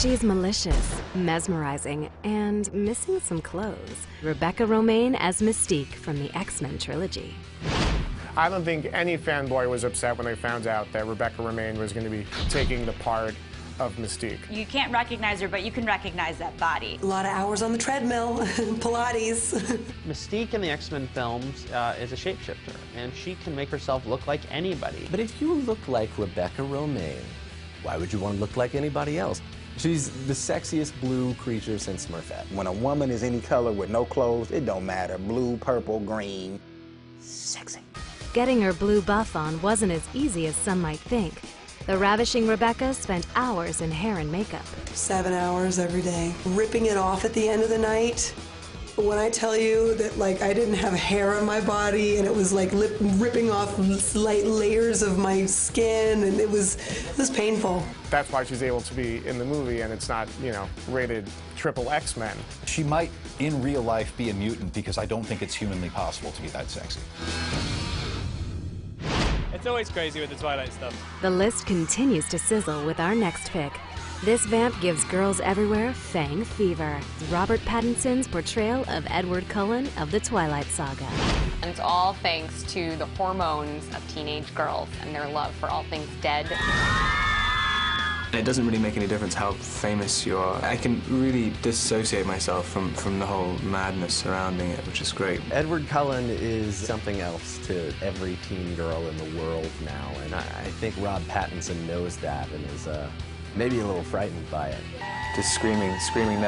She's malicious, mesmerizing, and missing some clothes. Rebecca Romijn as Mystique from the X-Men trilogy. I don't think any fanboy was upset when they found out that Rebecca Romijn was going to be taking the part of Mystique. You can't recognize her, but you can recognize that body. A lot of hours on the treadmill, Pilates. Mystique in the X-Men films is a shapeshifter, and she can make herself look like anybody. But if you look like Rebecca Romijn, why would you want to look like anybody else? She's the sexiest blue creature since Smurfette. When a woman is any color with no clothes, it don't matter. Blue, purple, green. Sexy. Getting her blue buff on wasn't as easy as some might think. The ravishing Rebecca spent hours in hair and makeup. 7 hours every day, ripping it off at the end of the night. When I tell you that, like, I didn't have hair on my body and it was like ripping off slight layers of my skin, and it was painful. That's why she's able to be in the movie and it's not, you know, rated triple X-Men. She might, in real life, be a mutant because I don't think it's humanly possible to be that sexy. It's always crazy with the Twilight stuff. The list continues to sizzle with our next pick. This vamp gives girls everywhere fang fever. Robert Pattinson's portrayal of Edward Cullen of the Twilight Saga. And it's all thanks to the hormones of teenage girls and their love for all things dead. It doesn't really make any difference how famous you are. I can really dissociate myself from the whole madness surrounding it, which is great. Edward Cullen is something else to every teen girl in the world now, and I think Rob Pattinson knows that and is maybe a little frightened by it. Just screaming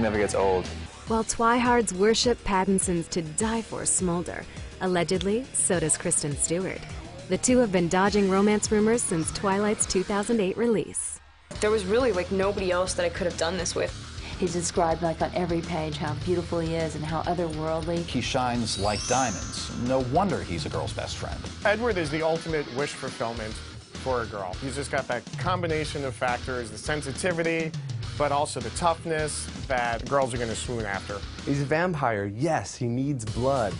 never gets old. While Twihards worship Pattinson's to die for smolder, allegedly, so does Kristen Stewart. The two have been dodging romance rumors since Twilight's 2008 release. There was really like nobody else that I could have done this with. He's described like on every page how beautiful he is and how otherworldly. He shines like diamonds. No wonder he's a girl's best friend. Edward is the ultimate wish fulfillment for a girl. He's just got that combination of factors, the sensitivity, but also the toughness that girls are going to swoon after. He's a vampire, yes, he needs blood,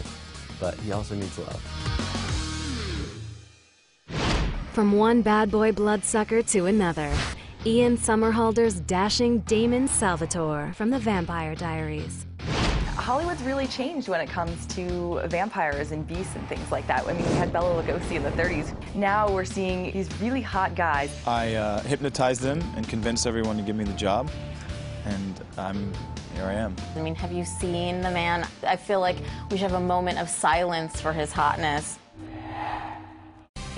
but he also needs love. From one bad boy bloodsucker to another, Ian Somerhalder's dashing Damon Salvatore from the Vampire Diaries. Hollywood's really changed when it comes to vampires and beasts and things like that. I mean, we had Bela Lugosi in the 30s. Now we're seeing these really hot guys. I hypnotized them and convinced everyone to give me the job, and here I am. I mean, have you seen the man? I feel like we should have a moment of silence for his hotness.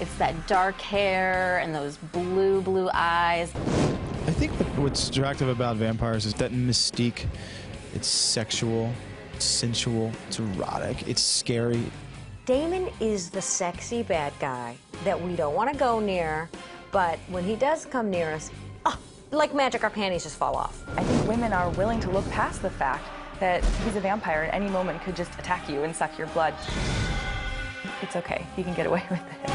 It's that dark hair and those blue eyes. I think what's attractive about vampires is that mystique. It's sexual, it's sensual, it's erotic, it's scary. Damon is the sexy bad guy that we don't want to go near, but when he does come near us, oh, like magic, our panties just fall off. I think women are willing to look past the fact that he's a vampire at any moment could just attack you and suck your blood. It's okay, he can get away with it.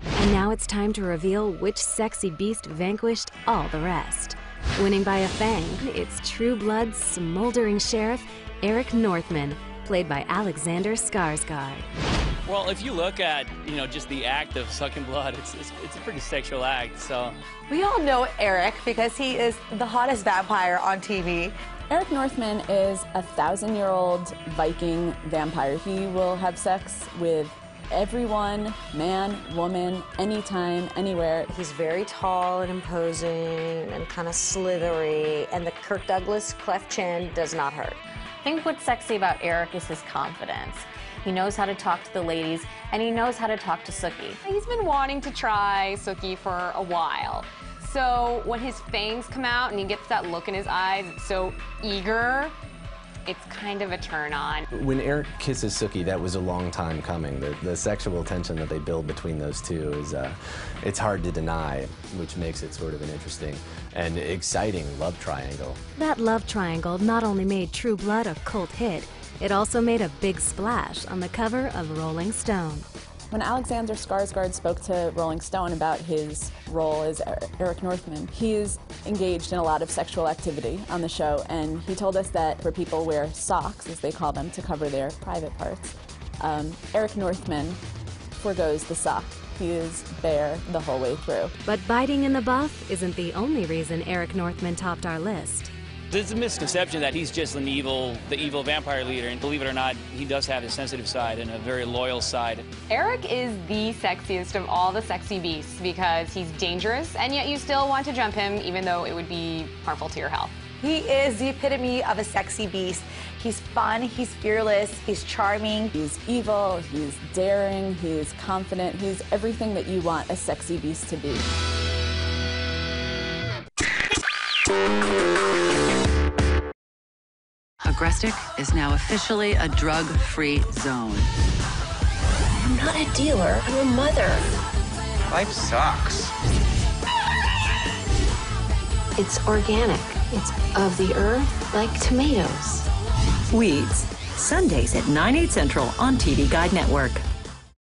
And now it's time to reveal which sexy beast vanquished all the rest. Winning by a fang, it's True Blood's smoldering sheriff, Eric Northman, played by Alexander Skarsgård. Well, if you look at, just the act of sucking blood, it's a pretty sexual act, so. We all know Eric because he is the hottest vampire on TV. Eric Northman is a 1,000-year-old Viking vampire. He will have sex with everyone, man, woman, anytime, anywhere. He's very tall and imposing and kind of slithery, and the Kirk Douglas cleft chin does not hurt. I think what's sexy about Eric is his confidence. He knows how to talk to the ladies, and he knows how to talk to Sookie. He's been wanting to try Sookie for a while. So when his fangs come out and he gets that look in his eyes, it's so eager, it's kind of a turn on. When Eric kisses Sookie, that was a long time coming. The sexual tension that they build between those two is, it's hard to deny, which makes it sort of an interesting and exciting love triangle. That love triangle not only made True Blood a cult hit, it also made a big splash on the cover of Rolling Stone. When Alexander Skarsgård spoke to Rolling Stone about his role as Eric Northman, he is engaged in a lot of sexual activity on the show, and he told us that where people wear socks, as they call them, to cover their private parts, Eric Northman forgoes the sock He is bare the whole way through. But biting in the buff isn't the only reason Eric Northman topped our list. There's a misconception that he's just the evil vampire leader, and believe it or not, he does have a sensitive side and a very loyal side. Eric is the sexiest of all the sexy beasts because he's dangerous, and yet you still want to jump him even though it would be harmful to your health. He is the epitome of a sexy beast. He's fun, he's fearless, he's charming. He's evil, he's daring, he's confident, he's everything that you want a sexy beast to be. Agrestic is now officially a drug-free zone. I'm not a dealer, I'm a mother. Life sucks. It's organic. It's of the earth, like tomatoes. Weeds, Sundays at 9/8 Central on TV Guide Network.